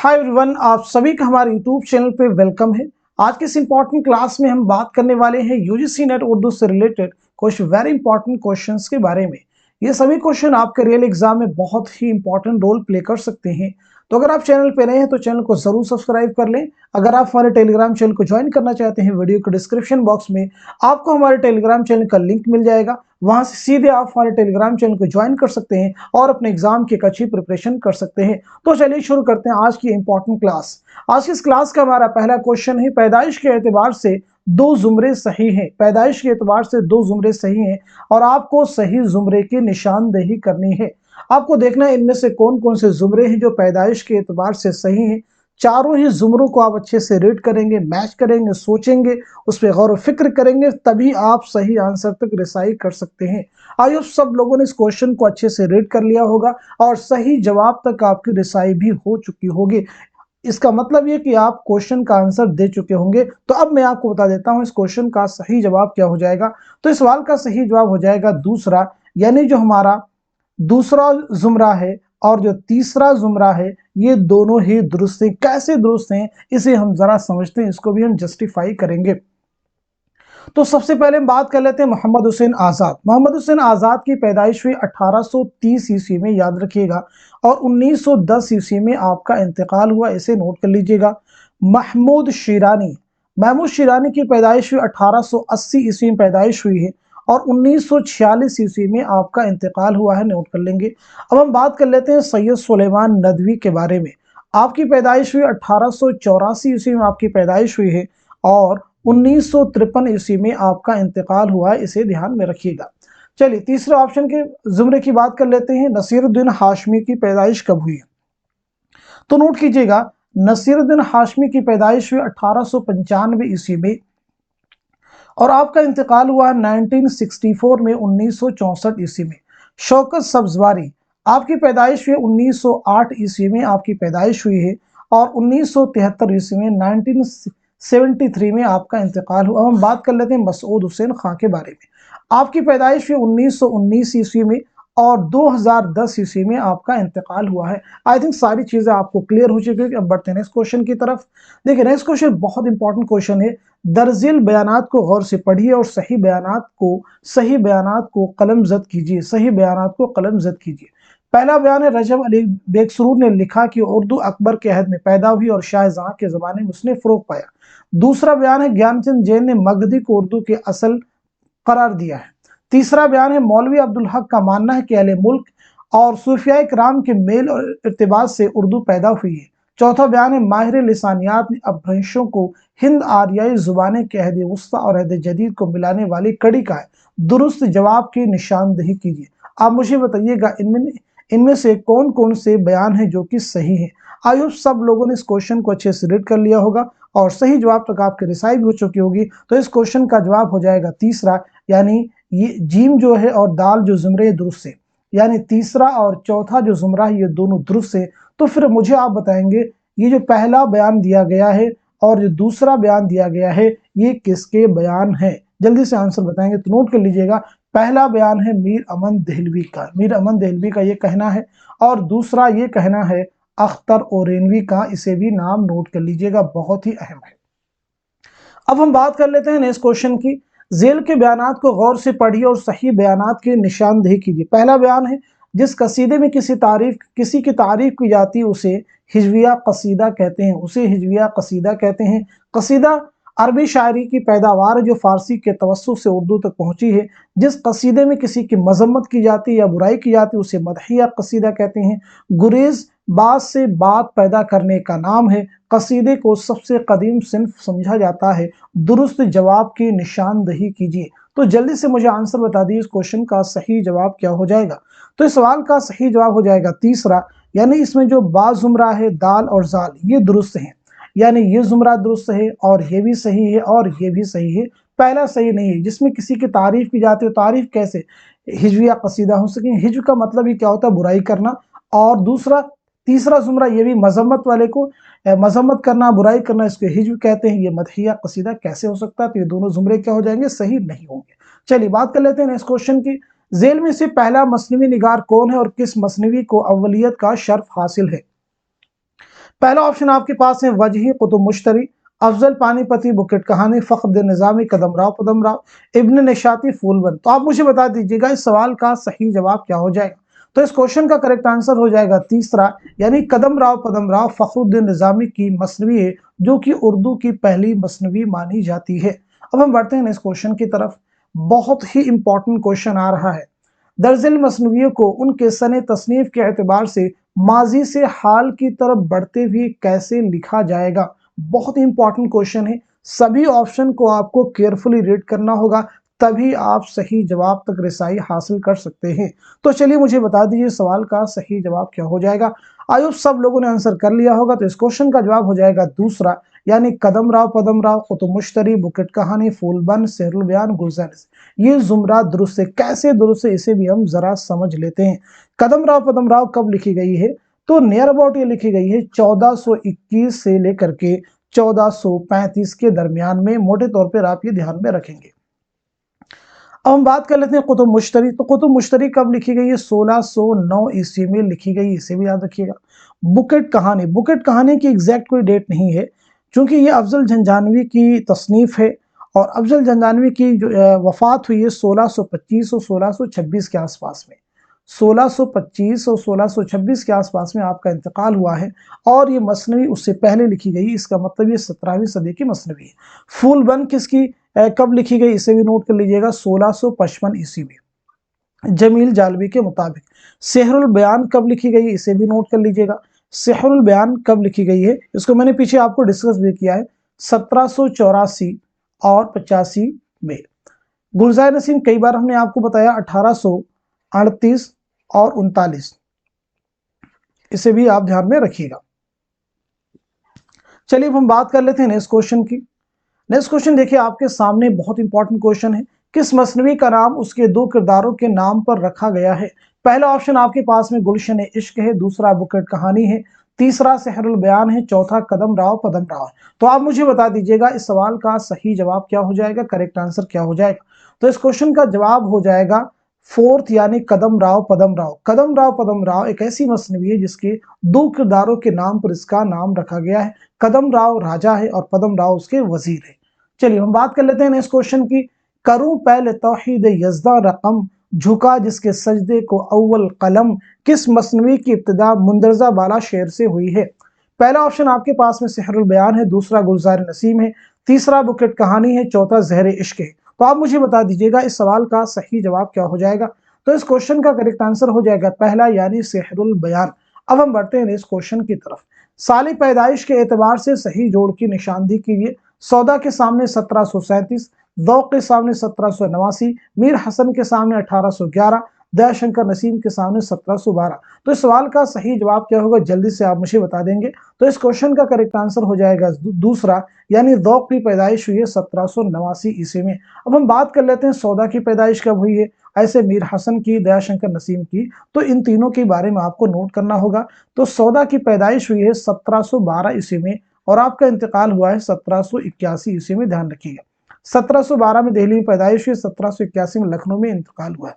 Hi everyone, आप सभी का हमारे यूट्यूब चैनल पे वेलकम है। आज के इस इंपॉर्टेंट क्लास में हम बात करने वाले हैं यूजीसी नेट उर्दू से रिलेटेड कुछ वेरी इंपॉर्टेंट क्वेश्चंस के बारे में। ये सभी क्वेश्चन आपके रियल एग्जाम में बहुत ही इंपॉर्टेंट रोल प्ले कर सकते हैं। तो अगर आप चैनल पे नए हैं तो चैनल को जरूर सब्सक्राइब कर लें। अगर आप हमारे टेलीग्राम चैनल को ज्वाइन करना चाहते हैं, वीडियो के डिस्क्रिप्शन बॉक्स में आपको हमारे टेलीग्राम चैनल का लिंक मिल जाएगा। वहां से सीधे आप हमारे टेलीग्राम चैनल को ज्वाइन कर सकते हैं और अपने एग्जाम की एक अच्छी प्रिपरेशन कर सकते हैं। तो चलिए शुरू करते हैं आज की इंपॉर्टेंट क्लास। आज की इस क्लास का हमारा पहला क्वेश्चन है, पैदाइश के एतबार से दो जुमरे सही हैं। पैदाइश के एतबार से दो जुमरे सही हैं और आपको सही जुमरे की निशानदेही करनी है। आपको देखना है इनमें से कौन कौन से जुमरे हैं जो पैदाइश के एतबार से सही हैं। चारों ही जुमरों को आप अच्छे से रीड करेंगे, मैच करेंगे, सोचेंगे, उस पर गौर फिक्र करेंगे, तभी आप सही आंसर तक रिसाई कर सकते हैं। आई होप सब लोगों ने इस क्वेश्चन को अच्छे से रीड कर लिया होगा और सही जवाब तक आपकी रिसाई भी हो चुकी होगी। इसका मतलब ये कि आप क्वेश्चन का आंसर दे चुके होंगे। तो अब मैं आपको बता देता हूं इस क्वेश्चन का सही जवाब क्या हो जाएगा। तो इस सवाल का सही जवाब हो जाएगा दूसरा, यानी जो हमारा दूसरा जुमरा है और जो तीसरा जुमरा है ये दोनों ही दुरुस्त हैं। कैसे दुरुस्त हैं इसे हम जरा समझते हैं, इसको भी हम जस्टिफाई करेंगे। तो सबसे पहले हम बात कर लेते हैं मोहम्मद हुसैन आज़ाद। मोहम्मद हुसैन आज़ाद की पैदाइश हुई 1830 ईस्वी में, याद रखिएगा, और 1910 ईस्वी में आपका इंतकाल हुआ, इसे नोट कर लीजिएगा। महमूद शिरानी की पैदाइश हुई 1880 ईस्वी में पैदाइश हुई है और 1946 ईस्वी में आपका इंतकाल हुआ है, नोट कर लेंगे। अब हम बात कर लेते हैं सैयद सुलेमान नदवी के बारे में। आपकी पैदाइश हुई 1884 ईस्वी में आपकी पैदाइश हुई है और 1953 ईस्वी में आपका इंतकाल हुआ है, इसे ध्यान में रखिएगा। चलिए तीसरे ऑप्शन के जुमरे की बात कर लेते हैं। नसीरुद्दीन हाशमी की पैदाइश कब हुई है? तो नोट कीजिएगा, नसीरुद्दीन हाशमी की पैदाइश हुई 1895 ईस्वी में और आपका इंतकाल हुआ 1964 में, 1964 ईस्वी में। शौकत सब्जवारी, आपकी पैदाइश हुई 1908 ईस्वी में आपकी पैदाइश हुई है और 1973 ईस्वी में 1973 में आपका इंतकाल हुआ। अब हम बात कर लेते हैं मसूद हुसैन खां के बारे में। आपकी पैदाइश हुई 1919 ईस्वी में और 2010 ईस्वी में आपका इंतकाल हुआ है। आई थिंक सारी चीजें आपको क्लियर हो चुकी है। अब बढ़ते हैं नेक्स्ट क्वेश्चन की तरफ। देखिए नेक्स्ट क्वेश्चन बहुत इंपॉर्टेंट क्वेश्चन है। दर्जिल बयानात को गौर से पढ़िए और सही बयानात को कलमजद कीजिए। सही बयानात को कलमजद कीजिए। पहला बयान है, रजब अली बेकसरूर ने लिखा कि उर्दू अकबर के अहद में पैदा हुई और शाहजहां के जमाने में उसने फरोग पाया। दूसरा बयान है, ज्ञानचंद जैन ने मगधी को उर्दू के असल करार दिया है। तीसरा बयान है, मौलवी अब्दुल हक का मानना है कि अहले मुल्क और सूफियाए किराम के मेल और इर्तिबात से उर्दू पैदा हुई है। चौथा बयान है, माहिर लिसानियात ने अपभ्रंशों को हिंद आर्याई जुबानें के अहद वस्ता और अहद जदीद को मिलाने वाली कड़ी का है। दुरुस्त जवाब की निशानदेही कीजिए। आप मुझे बताइएगा इनमें से कौन कौन से बयान हैं जो कि सही हैं। आई होप सब लोगों ने इस क्वेश्चन को अच्छे से रीड कर लिया होगा और सही जवाब तक आपकी रिसाई भी हो चुकी होगी। तो इस क्वेश्चन का जवाब हो जाएगा तीसरा, यानी ये जीम जो है और दाल जो जुमरे दुरुस्त है, यानी तीसरा और चौथा जो जुमरा है ये दोनों दुरुस्त है। तो फिर मुझे आप बताएंगे ये जो पहला बयान दिया गया है और जो दूसरा बयान दिया गया है ये किसके बयान है? जल्दी से आंसर बताएंगे तो नोट कर लीजिएगा। पहला बयान है मीर अमन देहलवी का ये कहना है और दूसरा ये कहना है अख्तर ओरेनवी का। इसे भी नाम नोट कर लीजिएगा, बहुत ही अहम है। अब हम बात कर लेते हैं नेक्स्ट क्वेश्चन की। जेल के बयानात को गौर से पढ़िए और सही बयानात की निशानदेही कीजिए। पहला बयान है, जिस कसीदे में किसी की तारीफ की जाती है उसे हिजविया कसीदा कहते हैं। कसीदा अरबी शायरी की पैदावार जो फारसी के तवस्सुत से उर्दू तक पहुंची है। जिस कसीदे में किसी की मजम्मत की जाती है या बुराई की जाती है उसे मदहिया कसीदा कहते हैं। गुरेज बात से बात पैदा करने का नाम है। कसीदे को सबसे कदीम सिन्फ समझा जाता है। दुरुस्त जवाब की निशानदेही कीजिए। तो जल्दी से मुझे आंसर बता दीजिए इस क्वेश्चन का सही जवाब क्या हो जाएगा। तो इस सवाल का सही जवाब हो जाएगा तीसरा, यानी इसमें जो बा जुमरा है, दाल और जाल, ये दुरुस्त हैं, यानी ये जुमरा दुरुस्त है और ये भी सही है और ये भी सही है। पहला सही नहीं है, जिसमें किसी की तारीफ की जाती है। तारीफ कैसे? हिजविया कसीदा हो सके। हिज्व का मतलब ही क्या होता है? बुराई करना। और तीसरा जुमरा ये भी मजम्मत वाले को मजम्मत करना, बुराई करना, इसको हिज्व कहते हैं। ये मदहिया कसीदा कैसे हो सकता है? तो ये दोनों जुमरे क्या हो जाएंगे? सही नहीं होंगे। चलिए बात कर लेते हैं नेक्स्ट क्वेश्चन की। जेल में से पहला मसनवी निगार कौन है और किस मसनवी को अव्वलियत का शर्फ हासिल है? पहला ऑप्शन आपके पास है वजही कुतुब मुश्तरी, अफजल पानीपति बुकेट कहानी, फखरुद्दीन निजामी कदमराव पदमराव, इब्न निशाती फूलबंद। तो आप मुझे बता दीजिएगा इस सवाल का सही जवाब क्या हो जाएगा। तो इस क्वेश्चन का करेक्ट आंसर हो जाएगा तीसरा, यानी कदमराव पदमराव फखरुद्दीन निजामी की मसनवी है, जो कि उर्दू की पहली मसनवी मानी जाती है। अब हम बढ़ते हैं इस क्वेश्चन की तरफ। बहुत ही इंपॉर्टेंट क्वेश्चन आ रहा है। दर्जिल मसनवियों को उनके सने तसनीफ के एतबार से माजी से हाल की तरफ बढ़ते हुए कैसे लिखा जाएगा। बहुत ही इंपॉर्टेंट क्वेश्चन है। सभी ऑप्शन को आपको केयरफुली रीड करना होगा, तभी आप सही जवाब तक रसाई हासिल कर सकते हैं। तो चलिए मुझे बता दीजिए सवाल का सही जवाब क्या हो जाएगा। आई होप सब लोगों ने आंसर कर लिया होगा। तो इस क्वेश्चन का जवाब हो जाएगा दूसरा, यानी कदमराव पदमराव कुतुब मुश्तरी बुकेट कहानी फूलबंद सेहरुल बयान गुलजार। ये जुमरा दुरुस्त है। कैसे दुरुस्त है इसे भी हम जरा समझ लेते हैं। कदमराव पदमराव कब लिखी गई है, तो नियर अबाउट ये लिखी गई है 1421 से लेकर के 1435 के दरमियान में। मोटे तौर पर आप ये ध्यान में रखेंगे। अब हम बात कर लेते हैं कुतुब मुश्तरी। तो कुतुब मुश्तरी कब लिखी गई है, 1609 ईस्वी में लिखी गई, इसे भी याद रखिएगा। बुकेट कहानी की एग्जैक्ट कोई डेट नहीं है, क्योंकि ये अफजल झंझानवी की तसनीफ है, और अफजल झंझानवी की जो वफात हुई है 1625 और 1626 के आसपास में। 1625 और 1626 के आसपास में आपका इंतकाल हुआ है, और ये मसनवी उससे पहले लिखी गई। इसका मतलब ये 17वीं सदी की मसनवी है। फूलबंद किसकी कब लिखी गई, इसे भी नोट कर लीजिएगा, 1655 ईस्वी में जमील जालवी के मुताबिक। सेहरुल बयान कब लिखी गई, इसे भी नोट कर लीजिएगा। सेहरुल बयान कब लिखी गई है, इसको मैंने पीछे आपको डिस्कस भी किया है, 1784 और 85 में। गुलजार नसीम कई बार हमने आपको बताया 1838 और 39, इसे भी आप ध्यान में रखिएगा। चलिए अब हम बात कर लेते हैं नेक्स्ट क्वेश्चन की। नेक्स्ट क्वेश्चन देखिए आपके सामने, बहुत इंपॉर्टेंट क्वेश्चन है। किस मसनवी का नाम उसके दो किरदारों के नाम पर रखा गया है। पहला ऑप्शन आपके पास में गुलशन इश्क है, दूसरा बुकेट कहानी है, तीसरा सेहरुल बयान है, चौथा कदमराव पदमराव है। तो आप मुझे बता दीजिएगा इस सवाल का सही जवाब क्या हो जाएगा, करेक्ट आंसर क्या हो जाएगा। तो इस क्वेश्चन का जवाब हो जाएगा फोर्थ, यानी कदमराव पदमराव। कदमराव पदमराव एक ऐसी मसनवी है जिसके दो किरदारों के नाम पर इसका नाम रखा गया है। कदमराव राजा है और पदमराव उसके वजीर है। चलिए हम बात कर लेते हैं नेक्स्ट क्वेश्चन की। करूं पहले तौहीद यज़्दा रकम, झुका जिसके सजदे को अव्वल कलम, किस मसनवी की इब्तिदा मुंदरजा बाला शेर से हुई है। पहला ऑप्शन आपके पास में सेहरुल बयान है, दूसरा गुलजार नसीम है, तीसरा बुकेट कहानी है, चौथा ज़हर इश्क है। तो आप मुझे बता दीजिएगा इस सवाल का सही जवाब क्या हो जाएगा। तो इस क्वेश्चन का करेक्ट आंसर हो जाएगा पहला, यानी सेहरुल बयान। अब हम बढ़ते हैं इस क्वेश्चन की तरफ। साली पैदाइश के एतबार से सही जोड़ की निशानदेही कीजिए। सौदा के सामने 1737, ज़ौक़ के सामने 1789, मीर हसन के सामने 1811, दयाशंकर नसीम के सामने 1712। तो इस सवाल का सही जवाब क्या होगा, जल्दी से आप मुझे बता देंगे। तो इस क्वेश्चन का करेक्ट आंसर हो जाएगा दूसरा, यानी ज़ौक़ की पैदाइश हुई है 1789 ईस्वी में। अब हम बात कर लेते हैं सौदा की पैदाइश कब हुई है, ऐसे मीर हसन की, दयाशंकर नसीम की। तो इन तीनों के बारे में आपको नोट करना होगा। तो सौदा की पैदाइश हुई है 1712 ईस्वी में, और आपका इंतकाल हुआ है 1781 ईस्वी में, ध्यान रखिएगा। 1712 में दिल्ली में पैदाइश हुई, 1781 में लखनऊ में इंतकाल हुआ है।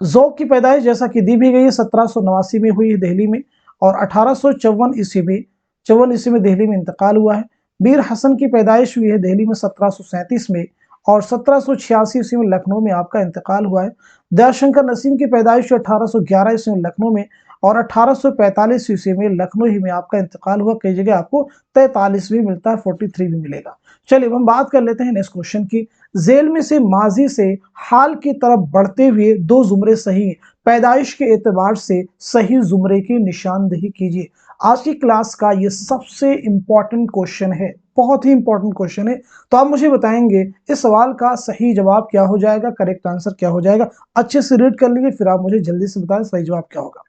ज़ौक़ की पैदाइश जैसा कि दी भी गई है 1789 में हुई है दिल्ली में, और 1854 ईस्वी में 54 ईस्वी में दिल्ली में इंतकाल हुआ है। मीर हसन की पैदाइश हुई है दिल्ली में 1737 में, और 1786 ईस्वी में लखनऊ में आपका इंतकाल हुआ है। दयाशंकर नसीम की पैदाइश 1811 ईस्वी में लखनऊ में, और 1845 ईस्वी में लखनऊ ही में आपका इंतकाल हुआ। कई जगह आपको 43 भी मिलता है, 43 भी मिलेगा। चलिए हम बात कर लेते हैं नेक्स्ट क्वेश्चन की। जेल में से माजी से हाल की तरफ बढ़ते हुए दो जुमरे सही हैं, पैदाइश के एतबार से सही जुमरे की निशानदेही कीजिए। आज की क्लास का ये सबसे इंपॉर्टेंट क्वेश्चन है, बहुत ही इंपॉर्टेंट क्वेश्चन है। तो आप मुझे बताएंगे इस सवाल का सही जवाब क्या हो जाएगा, करेक्ट आंसर क्या हो जाएगा। अच्छे से रीड कर लीजिए, फिर आप मुझे जल्दी से बताएं सही जवाब क्या होगा।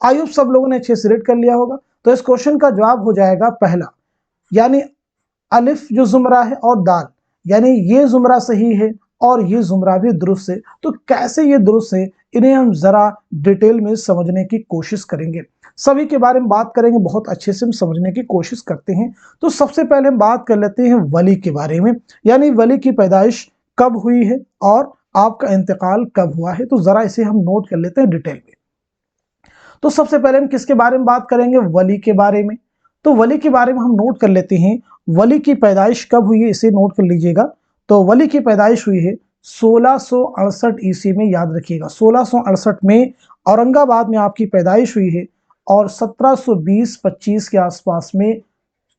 आई होप सब लोगों ने अच्छे से रीड कर लिया होगा। तो इस क्वेश्चन का जवाब हो जाएगा पहला, यानी अलिफ जो जुमरा है और दाल, यानी ये जुमरा सही है और ये जुमरा भी दुरुस्त है। तो कैसे ये दुरुस्त है, इन्हें हम जरा डिटेल में समझने की कोशिश करेंगे। सभी के बारे में बात करेंगे, बहुत अच्छे से हम समझने की कोशिश करते हैं। तो सबसे पहले हम बात कर लेते हैं वली के बारे में, यानी वली की पैदाइश कब हुई है और आपका इंतकाल कब हुआ है। तो जरा इसे हम नोट कर लेते हैं डिटेल में। तो सबसे पहले हम किसके बारे में बात करेंगे? वली के बारे में। तो वली के बारे में हम नोट कर लेते हैं, वली की पैदाइश कब हुई है, इसे नोट कर लीजिएगा। तो वली की पैदाइश हुई है 1668 ईस्वी में, याद रखिएगा 1668 में औरंगाबाद में आपकी पैदाइश हुई है, और 1720-25 के आसपास में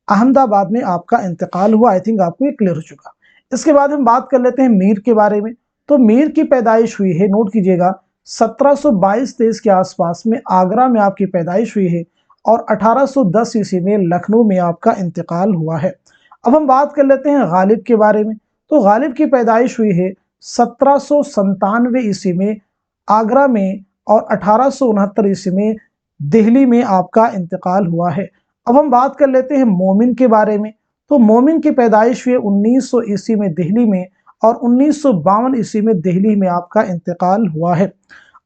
अहमदाबाद में आपका इंतकाल हुआ। आई थिंक आपको ये क्लियर हो चुका। इसके बाद हम बात कर लेते हैं मीर के बारे में। तो मीर की पैदाइश हुई है, नोट कीजिएगा, 1722-23 के आसपास में आगरा में आपकी पैदाइश हुई है, और 1810 ईस्वी में लखनऊ में आपका इंतकाल हुआ है। अब हम बात कर लेते हैं गालिब के बारे में। तो गालिब की पैदाइश हुई है 1797 ईस्वी में आगरा में, और 1869 ईस्वी में दिल्ली में आपका इंतकाल हुआ है। अब हम बात कर लेते हैं मोमिन के बारे में। तो मोमिन की पैदाइश हुई 1900 ईस्वी में दिल्ली में, और 1952 ईस्वी में दिल्ली में आपका इंतकाल हुआ है।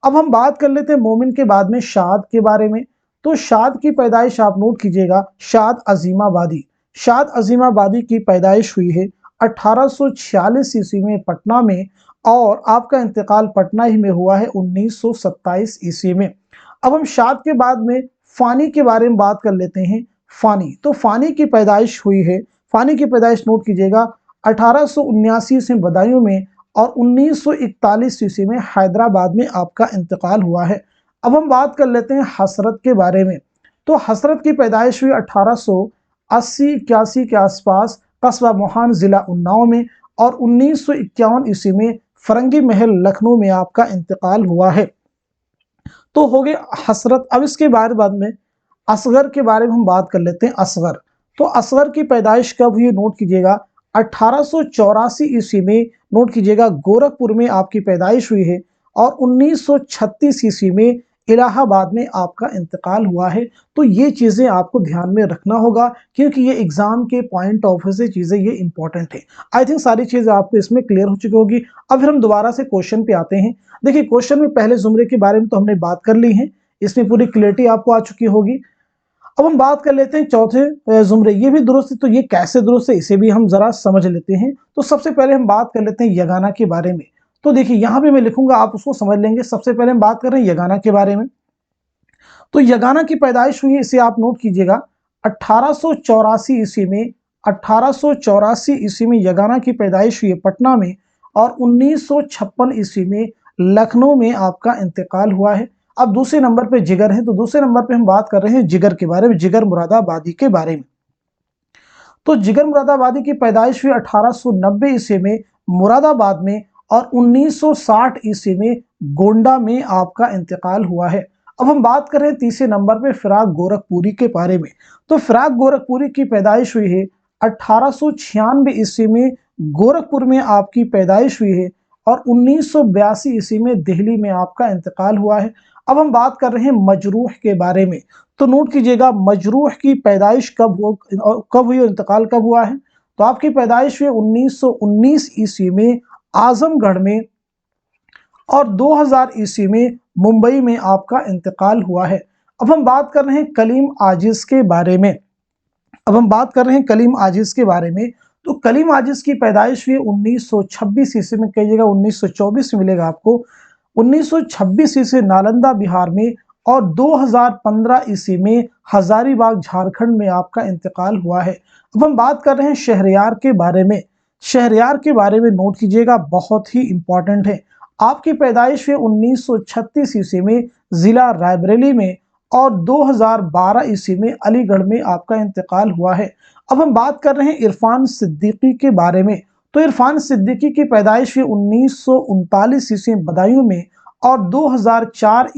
अब हम बात कर लेते हैं मोमिन के बाद में शाद के बारे में। तो शाद की पैदाइश आप नोट कीजिएगा, शाद अजीमाबादी। शाद अजीमाबादी की पैदाइश हुई है 1846 ईस्वी में पटना में, और आपका इंतकाल पटना ही में हुआ है 1927 ईस्वी में। अब हम शाद के बाद में फानी के बारे में बात कर लेते हैं। फानी, तो फानी की पैदाइश हुई है, फानी की पैदाइश नोट कीजिएगा 1879 से बदायूं में, और 1941 ईस्वी में हैदराबाद में आपका इंतकाल हुआ है। अब हम बात कर लेते हैं हसरत के बारे में। तो हसरत की पैदाइश हुई 1880-81 के आसपास कस्बा मोहान जिला उन्नाव में, और 1951 ईस्वी में फरंगी महल लखनऊ में आपका इंतकाल हुआ है। तो हो गए हसरत। अब इसके बाद में असगर के बारे में हम बात कर लेते हैं। असगर, तो असगर की पैदाइश कब हुई, नोट कीजिएगा 1884 ईस्वी में, नोट कीजिएगा गोरखपुर में आपकी पैदाइश हुई है, और 1936 ईस्वी में इलाहाबाद में आपका इंतकाल हुआ है। तो ये चीज़ें आपको ध्यान में रखना होगा, क्योंकि ये एग्जाम के पॉइंट ऑफ व्यू से चीज़ें ये इंपॉर्टेंट है। आई थिंक सारी चीज़ें आपको इसमें क्लियर हो चुकी होगी। अब फिर हम दोबारा से क्वेश्चन पे आते हैं। देखिए क्वेश्चन में पहले जुमरे के बारे में तो हमने बात कर ली है, इसमें पूरी क्लियरिटी आपको आ चुकी होगी। अब हम बात कर लेते हैं चौथे जुमरे, ये भी दुरुस्त है। तो ये कैसे दुरुस्त है, इसे भी हम जरा समझ लेते हैं। तो सबसे पहले हम बात कर लेते हैं यगाना के बारे में। तो देखिए यहाँ पे मैं लिखूंगा, आप उसको समझ लेंगे। सबसे पहले हम बात कर रहे हैं यगाना के बारे में। तो यगाना की पैदाइश हुई है, इसे आप नोट कीजिएगा 1884 ईस्वी में। 1884 ईस्वी में यगाना की पैदाइश हुई है पटना में, और 1956 ईस्वी में लखनऊ में आपका इंतकाल हुआ है। अब दूसरे नंबर पे जिगर है। तो दूसरे नंबर पे हम बात कर रहे हैं जिगर के बारे में, जिगर मुरादाबादी के बारे में। तो जिगर मुरादाबादी की पैदाइश हुई 1890 ईस्वी में मुरादाबाद में, और 1960 ईस्वी में गोंडा में आपका इंतकाल हुआ है। अब हम बात कर रहे हैं तीसरे नंबर पे फिराक गोरखपुरी के बारे में। तो फिराक गोरखपुरी की पैदाइश हुई है 1896 ईस्वी में, गोरखपुर में आपकी पैदाइश हुई है, और 1982 ईस्वी में दिल्ली में आपका इंतकाल हुआ है। अब हम बात कर रहे हैं मजरूह के बारे में। तो नोट कीजिएगा मजरूह की पैदाइश कब हुई और इंतकाल कब हुआ है। तो आपकी पैदाइश हुई 1919 ईस्वी में आजमगढ़ में, और 2000 ईस्वी में मुंबई में आपका इंतकाल हुआ है। अब हम बात कर रहे हैं कलीम आजिज के बारे में। अब हम बात कर रहे हैं कलीम आजिज के बारे में। तो कलीम आजिज की पैदाइश हुई 1926 ईस्वी में, कहिएगा 1924 में मिलेगा आपको, 1926 ईस्वी नालंदा बिहार में, और 2015 ईस्वी में हजारीबाग झारखंड में आपका इंतकाल हुआ है। अब हम बात कर रहे हैं शहरयार के बारे में। शहरयार के बारे में नोट कीजिएगा, बहुत ही इंपॉर्टेंट है। आपकी पैदाइश हुई 1936 ईस्वी में जिला रायबरेली में, और 2012 ईस्वी में अलीगढ़ में आपका इंतकाल हुआ है। अब हम बात कर रहे हैं इरफान सिद्दीकी के बारे में। तो इरफान सिद्दीकी की पैदाइश हुई 1939 ईस्वी में बदायूं में, और 2004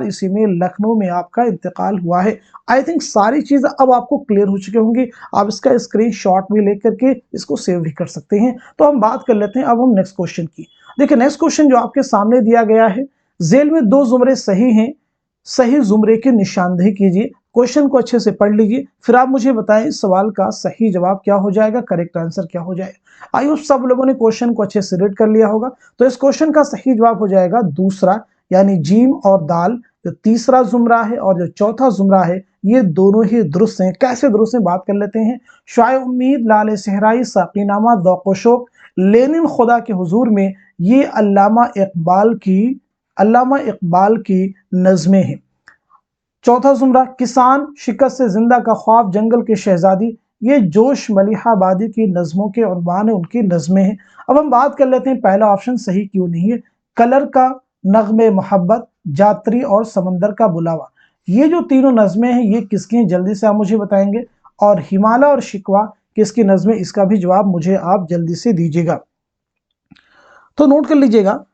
ईस्वी में लखनऊ में आपका इंतकाल हुआ है। आई थिंक सारी चीज़ अब आपको क्लियर हो चुकी होंगी। आप इसका स्क्रीनशॉट भी लेकर के इसको सेव भी कर सकते हैं। तो हम बात कर लेते हैं अब हम नेक्स्ट क्वेश्चन की। देखिए नेक्स्ट क्वेश्चन जो आपके सामने दिया गया है, जेल में दो जुमरे सही हैं, सही जुमरे की निशानदेही कीजिए। क्वेश्चन को अच्छे से पढ़ लीजिए, फिर आप मुझे बताएं इस सवाल का सही जवाब क्या हो जाएगा, करेक्ट आंसर क्या हो जाएगा। आई होप सब लोगों ने क्वेश्चन को अच्छे से रीड कर लिया होगा। तो इस क्वेश्चन का सही जवाब हो जाएगा दूसरा, यानी जीम और दाल। जो तीसरा जुमरा है और जो चौथा जुमरा है, ये दोनों ही दुरुस्त हैं। कैसे दुरुस्त हैं बात कर लेते हैं। शाय उम्मीद, लाल सहराई, साकीनामा, दौक़-ओ-शौक़, लेनिन खुदा के हुजूर में, ये अल्लामा इकबाल की अल्लामा इकबाल की नज़में हैं। चौथा जुमरा किसान, शिकस्त से जिंदा का ख्वाब, जंगल की शहजादी, ये जोश मलिहाबादी की नज़मों के उन्वान है, उनकी नज़में हैं। अब हम बात कर लेते हैं पहला ऑप्शन सही क्यों नहीं है। कलर का, नगमे मोहब्बत, जात्री और समंदर का बुलावा, ये जो तीनों नज़में हैं ये किसकी हैं, जल्दी से आप मुझे बताएंगे। और हिमालय और शिकवा किसकी नज़में, इसका भी जवाब मुझे आप जल्दी से दीजिएगा। तो नोट कर लीजिएगा,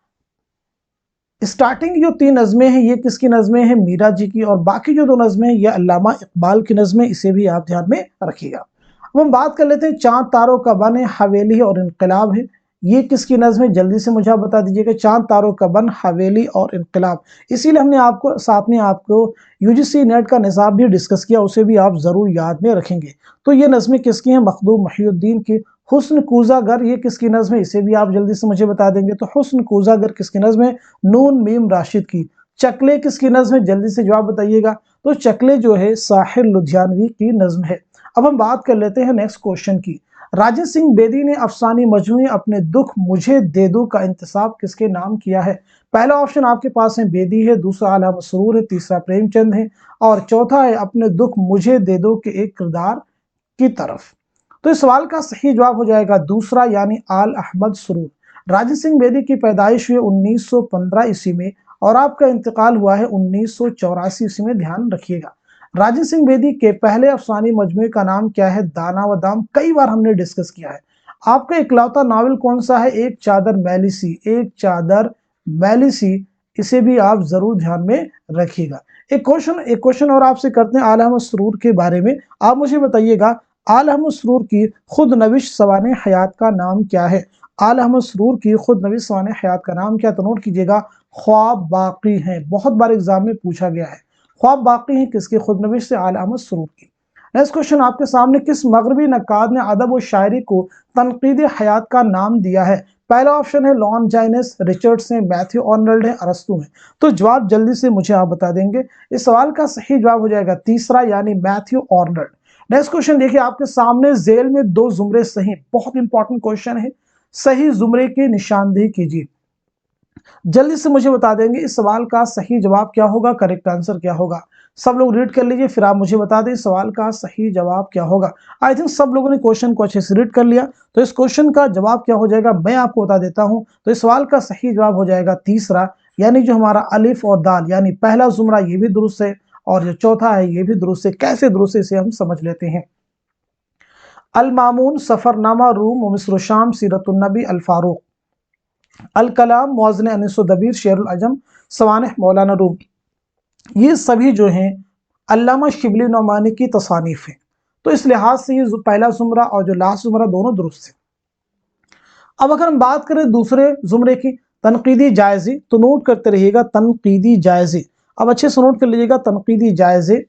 स्टार्टिंग जो 3 नज़में हैं ये किसकी नज़में हैं, मीरा जी की, और बाकी जो 2 नज़में हैं ये अल्लामा इकबाल की नज़में, इसे भी आप ध्यान में रखिएगा। अब हम बात कर लेते हैं चांद तारों का बन है, हवेली और इनकलाब है, ये किसकी नज़म है, जल्दी से मुझे आप बता दीजिएगा। चांद तारों का बन, हवेली और इनकलाब, इसीलिए हमने आपको साथ में आपको यूजीसी नेट का निसाब भी डिस्कस किया, उसे भी आप ज़रूर याद में रखेंगे। तो ये नज़में किसकी हैं, मखदूम मुहिउद्दीन की। हुस्न कूज़ागर, ये किसकी नज़म है, इसे भी आप जल्दी से मुझे बता देंगे। तो हुस्न कूज़ागर किसकी नज़म है, नून मीम राशिद की। चकले किसकी नज़म है, जल्दी से जवाब बताइएगा। तो चकले जो है साहिर लुधियानवी की नज़म है। अब हम बात कर लेते हैं नेक्स्ट क्वेश्चन की। राजेंद्र सिंह बेदी ने अफसानी मजमूए अपने दुख मुझे दे दो का इंतसाब किसके नाम किया है। पहला ऑप्शन आपके पास है बेदी है, दूसरा आला मसरूर है, तीसरा प्रेमचंद है, और चौथा है अपने दुख मुझे दे दो के एक किरदार की तरफ। तो इस सवाल का सही जवाब हो जाएगा दूसरा, यानी आल अहमद सरूर। राजेंद्र सिंह बेदी की पैदाइश हुई 1915 ईस्वी में और आपका इंतकाल हुआ है 1984 ईस्वी में, ध्यान रखिएगा। राजेंद्र सिंह बेदी के पहले अफसानी मजमूए का नाम क्या है, दाना व दाम, कई बार हमने डिस्कस किया है। आपका इकलौता नावल कौन सा है, एक चादर मैली सी, एक चादर मैली सी, इसे भी आप जरूर ध्यान में रखिएगा। एक क्वेश्चन और आपसे करते हैं आला अहमद सरूर के बारे में। आप मुझे बताइएगा आला अहमद सरूर की खुद नविश सवाने हयात का नाम क्या है। आला अहमद सरूर की खुद नविश सवाने हयात का नाम क्या, तो नोट कीजिएगा, ख्वाब बाकी हैं। बहुत बार एग्जाम में पूछा गया है, ख्वाब बाकी हैं किसके, खुद नविश से आला अहमद सरूर की। नेक्स्ट क्वेश्चन आपके सामने, किस मगरबी नक्काद ने अदब और शायरी को तनकीद हयात का नाम दिया है। पहला ऑप्शन है लॉन्जाइनस, रिचर्ड्स है, मैथ्यू आर्नल्ड है, अरस्तू है। तो जवाब जल्दी से मुझे आप बता देंगे। इस सवाल का सही जवाब हो जाएगा तीसरा, यानी मैथ्यू आर्नल्ड। नेक्स्ट क्वेश्चन देखिए आपके सामने, जेल में 2 जुमरे सही, बहुत इंपॉर्टेंट क्वेश्चन है, सही जुमरे की निशानदेही कीजिए। जल्दी से मुझे बता देंगे इस सवाल का सही जवाब क्या होगा, करेक्ट आंसर क्या होगा। सब लोग रीड कर लीजिए, फिर आप मुझे बता दें इस सवाल का सही जवाब क्या होगा। आई थिंक सब लोगों ने क्वेश्चन को अच्छे से रीड कर लिया। तो इस क्वेश्चन का जवाब क्या हो जाएगा मैं आपको बता देता हूं। तो इस सवाल का सही जवाब हो जाएगा तीसरा, यानी जो हमारा अलिफ और दाल, यानी पहला जुमरा ये भी दुरुस्त है और जो चौथा है ये भी दुरुस्त है। कैसे दुरुस्त है इसे हम समझ लेते हैं। अल मामून, सफरनामा रूम, मिस्र शाम, सीरतुन नबी, अल फारूक, अल कलाम, मुअज़्ज़िन अनीसुद्दबीर, शेरुल अजम, सवानिह मौलाना रूम, ये सभी जो हैं अल्लामा शिबली नौमानी की तसानीफ हैं। तो इस लिहाज से ये पहला जुमरा और जो लास्ट जुमरा दोनों दुरुस्त है। अब अगर हम बात करें दूसरे जुमरे की, तनकीदी जायजे, तो नोट करते रहिएगा तनकीदी जायजे। अब अच्छे से नोट कर लीजिएगा, तनकीदी जायजे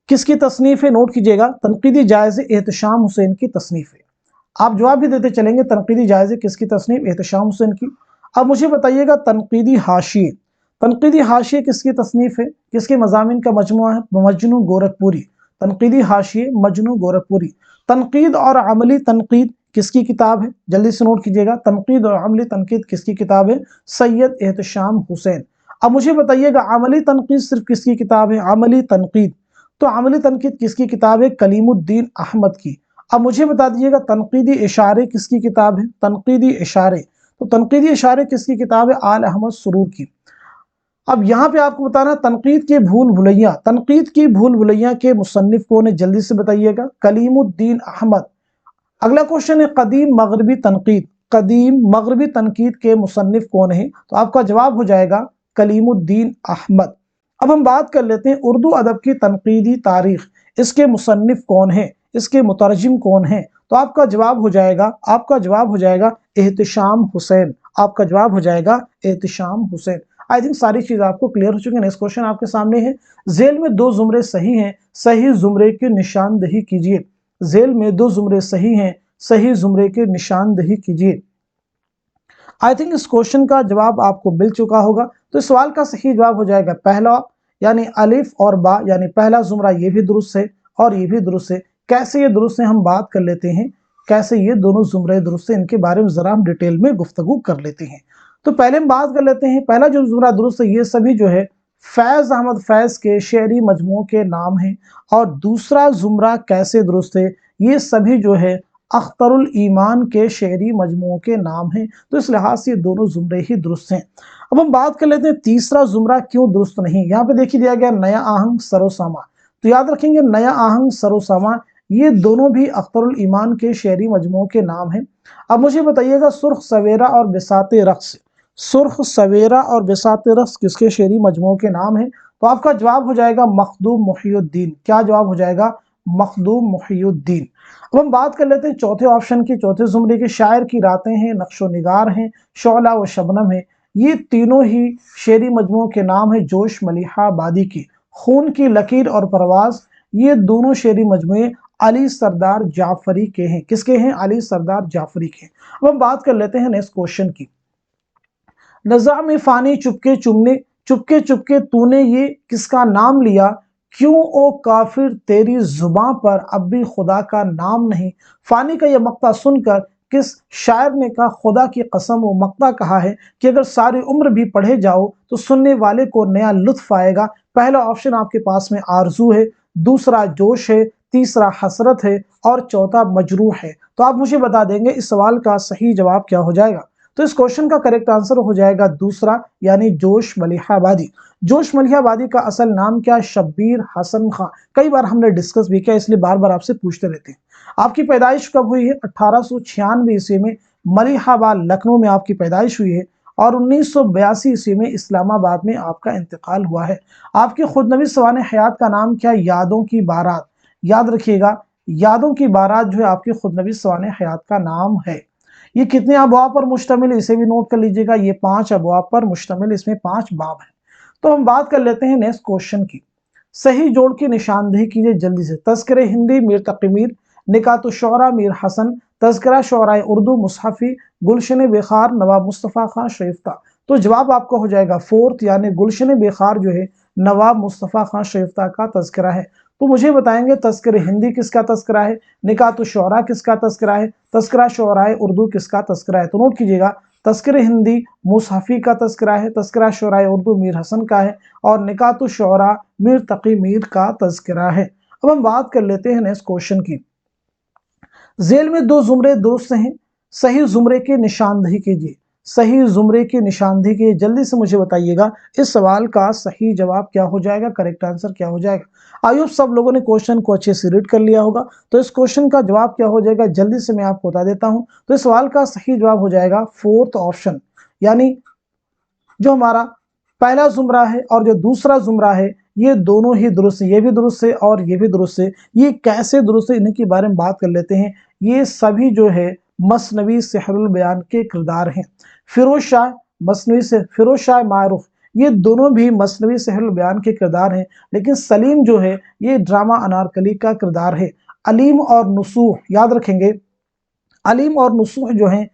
किसकी तसनीफ है, नोट कीजिएगा, तनकीदी जायजे एहतशाम हुसैन की तसनीफ है। आप जवाब भी देते चलेंगे, तनकीदी जायजे किसकी तसनीफ, एहतशाम हुसैन की। अब मुझे बताइएगा तनकीदी हाशिए, तनकीदी हाशिए किसकी तसनीफ है, किसके मजामिन का मजमुआ है, मजनू गोरखपुरी। तनकीदी हाशिए मजनू गोरखपुरी। तनकीद और अमली तनकीद किसकी किताब है, जल्दी से नोट कीजिएगा, तनकीद और अमली तनकीद किसकी किताब है, सैयद एहतशाम हुसैन। अब मुझे बताइएगा अमली तनकीद सिर्फ किसकी किताब है, अमली तनकीद, तो अमली तनकीद किसकी किताब है, कलीमुद्दीन अहमद की। अब मुझे बता दीजिएगा तनकीदी इशारे किसकी किताब है, तनकीदी इशारे, तो तनकीदी इशारे किसकी किताब है, आल अहमद सरूर की। अब यहाँ पे आपको बताना तनकीद के भूल भुलैया, तनकीद की भूल भुलैया के मुसन्निफ कौन है, जल्दी से बताइएगा, कलीमुद्दीन अहमद। अगला क्वेश्चन है कदीम मगरबी तनकीद, कदीम मगरबी तनकीद के मुसन्निफ कौन है, तो आपका जवाब हो जाएगा कलीमुद्दीन अहमद। अब हम बात कर लेते हैं उर्दू अदब की तनकीदी तारीख, इसके मुसन्निफ कौन है, इसके मुतरजिम कौन है, तो आपका जवाब हो जाएगा, आपका जवाब हो जाएगा एहतशाम हुसैन। आपका जवाब हो जाएगा एहतशाम हुसैन। आई थिंक सारी चीज आपको क्लियर हो चुकी है। नेक्स्ट क्वेश्चन आपके सामने है, जेल में 2 जुमरे सही हैं, सही जुमरे की निशानदेही कीजिए। जेल में 2 जुमरे सही हैं, सही जुमरे की निशानदेही कीजिए। आई थिंक इस क्वेश्चन का जवाब आपको मिल चुका होगा। तो इस सवाल का सही जवाब हो जाएगा पहला, यानी अलिफ और बा, यानी पहला जुमरा ये भी दुरुस्त है और ये भी दुरुस्त है। कैसे ये दुरुस्त है हम बात कर लेते हैं, कैसे ये दोनों जुमरे दुरुस्त है, इनके बारे में जरा हम डिटेल में गुफ्तगू कर लेते हैं। तो पहले हम बात कर लेते हैं, पहला जो जुमरा दुरुस्त है, ये सभी जो है फैज़ अहमद फैज़ के शेरी मजमू के नाम हैं। और दूसरा जुमरा कैसे दुरुस्त है, ये सभी जो है अख्तरुल ईमान के शेरी मजमू के नाम हैं। तो इस लिहाज से ये दोनों जुमरे ही दुरुस्त हैं। अब हम बात कर लेते हैं तीसरा जुमरा क्यों दुरुस्त नहीं। यहाँ पे देखिए दिया गया नया आहंग सरोसामा, तो याद रखेंगे नया आहंग सरोसामा ये दोनों भी अख्तरुल ईमान के शेरी मजमू के नाम हैं। अब मुझे बताइएगा सुर्ख सवेरा और बिसाते रक्स, सुर्ख सवेरा और बिसाते रक्स किसके शेरी मजमू के नाम हैं? तो आपका जवाब हो जाएगा मखदूम मुहियुद्दीन। क्या जवाब हो जाएगा? मखदूम मुहियुद्दीन। अब हम बात कर लेते हैं चौथे ऑप्शन की, चौथे जुमरे के, शायर की रातें हैं, नक्शो निगार हैं, शौला व शबनम है। ये तीनों ही शेरी मजमू के नाम है जोश मलिहा आबादी की। खून की लकीर और परवाज ये दोनों शेरी मजमूए अली सरदार जाफरी के हैं। किसके हैं? अली सरदार जाफरी के। अब हम बात कर लेते हैं नेक्स्ट क्वेश्चन की। नज़ा में फानी चुपके चुमने, चुपके चुपके तूने ये किसका नाम लिया, क्यों ओ काफिर तेरी जुबां पर अब भी खुदा का नाम नहीं। फानी का यह मक्ता सुनकर किस शायर ने कहा, खुदा की कसम वो मक्ता कहा है कि अगर सारी उम्र भी पढ़े जाओ तो सुनने वाले को नया लुत्फ आएगा। पहला ऑप्शन आपके पास में आरजू है, दूसरा जोश है, तीसरा हसरत है और चौथा मजरूह है। तो आप मुझे बता देंगे इस सवाल का सही जवाब क्या हो जाएगा। तो इस क्वेश्चन का करेक्ट आंसर हो जाएगा दूसरा, यानी जोश मलिहा आबादी। जोश मलिहा आबादी का असल नाम क्या? शब्बीर हसन खां। कई बार हमने डिस्कस भी किया, इसलिए बार बार आपसे पूछते रहते हैं। आपकी पैदाइश कब हुई है? 1896 ईस्वी में मलिहाबाद लखनऊ में आपकी पैदाइश हुई है और 1982 ईस्वी में इस्लामाबाद में आपका इंतकाल हुआ है। आपकी खुदनवी सवाने हयात का नाम क्या? यादों की बारात। याद रखिएगा, यादों की बारात जो है आपकी खुदनवी सवाने हयात का नाम है। ये कितने अबवाब पर मुश्तमिल, इसे भी नोट कर लीजिएगा, ये 5 अबवाब पर मुश्तमिल, इसमें 5 बाब हैं। तो हम बात कर लेते हैं नेक्स्ट क्वेश्चन की। सही जोड़ की निशानदेही कीजिए जल्दी से। तज़किरे हिंदी मीर तकी मीर, निकातुश शोरा मीर हसन, तज़किरा शोराए उर्दू मुसहफी, गुलशन बेखार नवाब मुस्तफ़ा खां शरीफ्ता। तो जवाब आपका हो जाएगा फोर्थ, यानी गुलशन बेखार जो है नवाब मुस्तफ़ा खां शरीफ्ता का तज़किरा है। तो मुझे बताएंगे तज़किरे हिंदी किसका तज़किरा है, निकातुश शोरा किसका तज़किरा है, तज़किरा शोराए उर्दू किसका तज़किरा है। तो नोट कीजिएगा, तज़किरे हिंदी मुसहफी का तज़किरा है, तज़किरा शोराए उर्दू मीर हसन का है और निकातुश शोरा मीर तकी मीर का तज़किरा है। अब हम बात कर लेते हैं नेक्स्ट क्वेश्चन की। जेल में 2 जुमरे दुरुस्त हैं, सही जुमरे की निशानदेही कीजिए। सही जुमरे की निशानदेही कीजिए, जल्दी से मुझे बताइएगा इस सवाल का सही जवाब क्या हो जाएगा, करेक्ट आंसर क्या हो जाएगा। आई होप सब लोगों ने क्वेश्चन को अच्छे से रीड कर लिया होगा। तो इस क्वेश्चन का जवाब क्या हो जाएगा, जल्दी से मैं आपको बता देता हूं। तो इस सवाल का सही जवाब हो जाएगा फोर्थ ऑप्शन, यानी जो हमारा पहला जुमरा है और जो दूसरा जुमरा है ये दोनों ही दुरुस्त है। ये भी दुरुस्त है और ये भी दुरुस्त है। ये कैसे दुरुस्त है, इनके बारे में बात कर लेते हैं। ये सभी जो है मसनवी सेहरुल बयान के किरदार हैं। फिरोज शाह मसनवी से फिरोज शाह मारूफ, ये दोनों भी मसनवी सेहरुल बयान के किरदार हैं। लेकिन सलीम जो है ये ड्रामा अनारकली का किरदार है। अलीम और नुसूह, याद रखेंगे अलीम और नुसूह जो हैं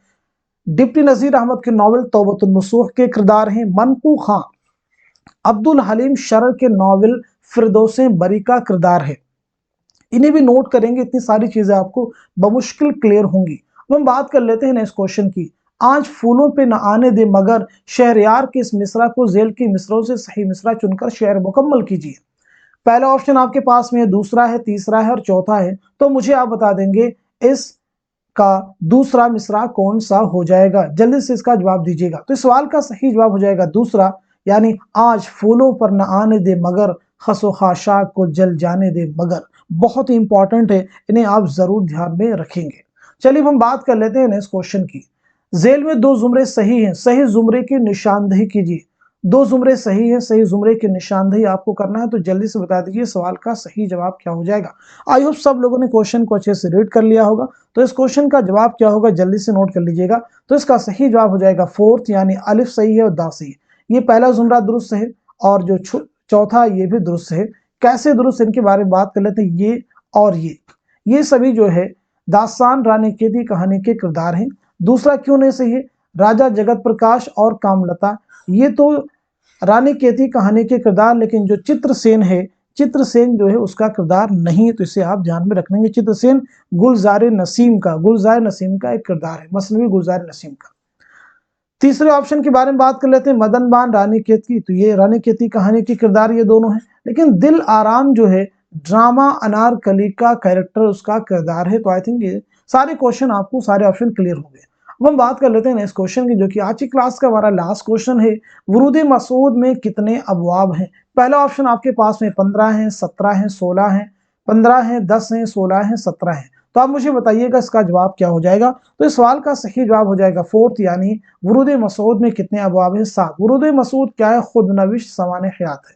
डिप्टी नज़ीर अहमद के नावल तौबतुन नुसूह के किरदार हैं। मनकू खां अब्दुल हलीम शरर के नावल फिरदौसे बरी का किरदार है। इन्हें भी नोट करेंगे, इतनी सारी चीजें आपको बमुश्किल क्लियर होंगी। अब हम बात कर लेते हैं नेक्स्ट क्वेश्चन की। आज फूलों पे न आने दे मगर शहरयार के इस मिसरा को जेल के मिसरों से सही मिसरा चुनकर शेर मुकम्मल कीजिए। पहला ऑप्शन आपके पास में है, दूसरा है, तीसरा है और चौथा है। तो मुझे आप बता देंगे इस का दूसरा मिसरा कौन सा हो जाएगा, जल्दी से इसका जवाब दीजिएगा। तो इस सवाल का सही जवाब हो जाएगा दूसरा, यानी आज फूलों पर न आने दे मगर खसो खाशाक को जल जाने दे मगर। बहुत ही इंपॉर्टेंट है, इन्हें आप जरूर ध्यान में रखेंगे। चलिए हम बात कर लेते हैं नेक्स्ट क्वेश्चन की। जेल में 2 जुमरे सही हैं, सही जुमरे की निशानदेही कीजिए। 2 जुमरे सही है, सही जुमरे की निशानदेही आपको करना है। तो जल्दी से बता दीजिए सवाल का सही जवाब क्या हो जाएगा। आई होप सब लोगों ने क्वेश्चन को अच्छे से रीड कर लिया होगा। तो इस क्वेश्चन का जवाब क्या होगा, जल्दी से नोट कर लीजिएगा। तो इसका सही जवाब हो जाएगा फोर्थ, यानी अलिफ सही है और दा सही है। ये पहला जुमरा दुरुस्त है और जो चौथा ये भी दुरुस्त है। कैसे दुरुस्त, इनके बारे में बात कर लेते हैं। ये और ये सभी जो है दास्तान रानी केती कहानी के किरदार हैं। दूसरा क्यों नहीं सही है, राजा जगत प्रकाश और कामलता, ये तो रानी केती कहानी के किरदार, लेकिन जो चित्रसेन है, चित्रसेन जो है उसका किरदार नहीं है। तो इसे आप ध्यान में रखेंगे। चित्रसेन गुलजार नसीम का एक किरदार है, मसनवी गुलजार नसीम का। तीसरे ऑप्शन के बारे में बात कर लेते हैं, मदन बान रानी केतकी। तो ये रानी केतकी कहानी के किरदार ये दोनों हैं, लेकिन दिल आराम जो है ड्रामा अनारकली का कैरेक्टर उसका किरदार है। तो आई थिंक ये सारे क्वेश्चन आपको सारे ऑप्शन क्लियर हो गए। अब हम बात कर लेते हैं नेक्स्ट क्वेश्चन की, जो कि आज की क्लास का हमारा लास्ट क्वेश्चन है। वुरूद मसूद में कितने अबवाब हैं? पहला ऑप्शन आपके पास में 15 है, 17 है, 16 है, 15 है, 10 है, 16 है, 17 है। तो आप मुझे बताइएगा इसका जवाब क्या हो जाएगा। तो इस सवाल का सही जवाब हो जाएगा फोर्थ, यानी वुरूद मसूद में कितने अबवाब हैं? 7। वुरूद मसूद क्या है? खुद नविश सवाने हयात है।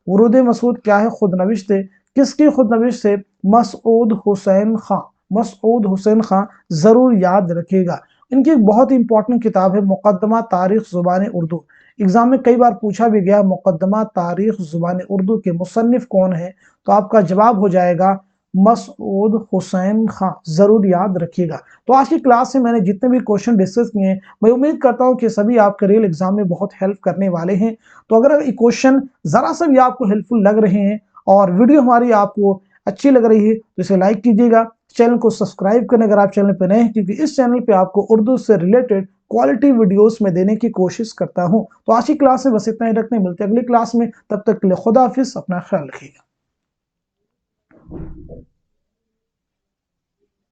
वुरूद मसूद क्या है? खुद नविश थे। किसकी खुद नविश से? मसूद हुसैन खां। मसूद हुसैन खां, जरूर याद रखिएगा। इनकी एक बहुत ही इंपॉर्टेंट किताब है मुकद्दमा तारीख जुबान उर्दू। एग्जाम में कई बार पूछा भी गया मुकद्दमा तारीख जुबान उर्दू के मुसन्निफ कौन है? तो आपका जवाब हो जाएगा मसूद हुसैन खां, जरूर याद रखिएगा। तो आज की क्लास से मैंने जितने भी क्वेश्चन डिस्कस किए हैं, मैं उम्मीद करता हूं कि सभी आपके रियल एग्जाम में बहुत हेल्प करने वाले हैं। तो अगर ये क्वेश्चन जरा सा भी आपको हेल्पफुल लग रहे हैं और वीडियो हमारी आपको अच्छी लग रही है तो इसे लाइक कीजिएगा, चैनल को सब्सक्राइब करने अगर आप चैनल पर नए हैं, क्योंकि इस चैनल पे आपको उर्दू से रिलेटेड क्वालिटी वीडियोस में देने की कोशिश करता हूं। तो आज की क्लास में बस इतना ही रखते हैं, मिलते हैं अगली क्लास में। तब तक के लिए खुदा हाफिज, अपना ख्याल रखिएगा।